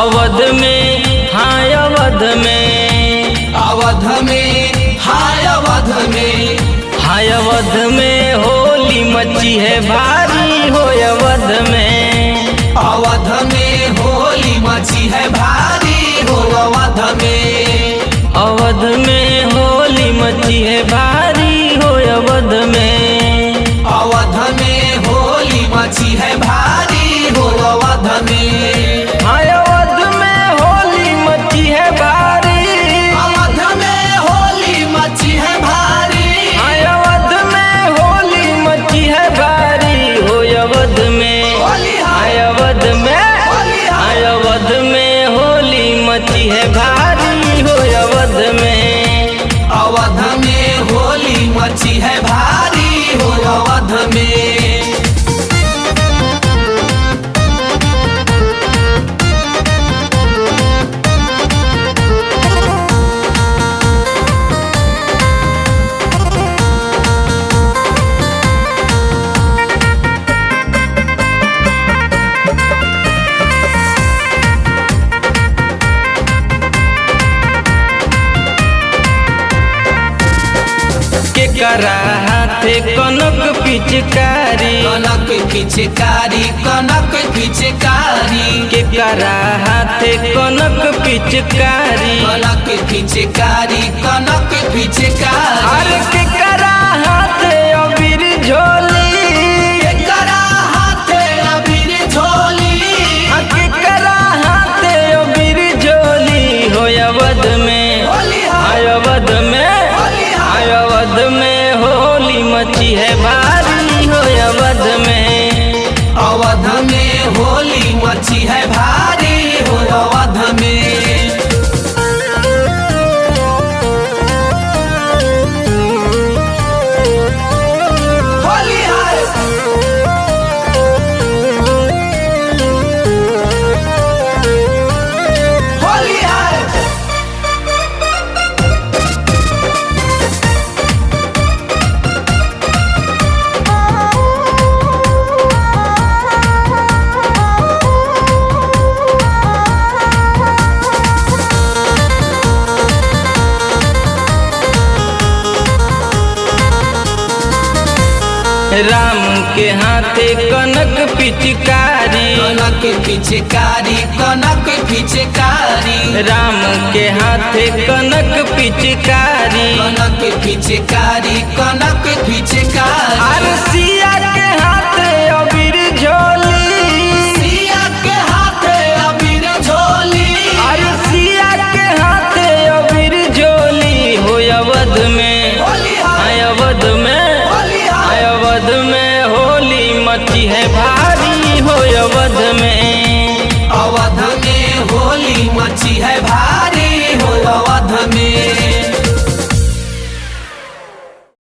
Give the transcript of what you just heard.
अवध में हाँ अवध में, अवध में हाय अवध में, हाय अवध में होली मची है भारी हो अवध में, अवध में होली मची है भारी हो अवध में, अवध में होली मची है भारी हो अवध में, अवध में होली मची है भारी हो अवध में, हाँ अवध में होली मची है भारी, अवध में होली मची है भारी, हाँ अवध में होली मची है भारी हो अवध में, होली हाँ अवध में, हाँ अवध में होली मची है भारी हो अवध में, अवध में होली मची है भारी हो अवध में। केकरा हाथे कनक पिचकारी, कनक पिचकारी, कनक पिचकारी, केकरा हाथे कनक पिचकारी, कनक पिचकारी, कनक पिचकारी, अरे केकरा हाथे अबीर झोली, केकरा हाथे अबीर झोली, हाँ केकरा हाथे अबीर झोली हो अवध में, होली हाय अवध में, हाय अवध में होली मची है भारी हो अवध में, अवध में होली मची है भारी हो अवध में। होली है होली है राम के हाथे कनक पिचकारी, कनक पिचकारी, कनक पिचकारी, राम के हाथे कनक पिचकारी, कनक पिचकारी, कनक पिचकारी, अरे सिया के हाथे अबीर झोली, सिया के हाथे अबीर झोली, अरे सिया के हाथे अबीर झोली हो अवध में, होली हाय है अवध में, होली हाय है अवध में होली मची है भारी हो अवध में, अवध में होली मची है भारी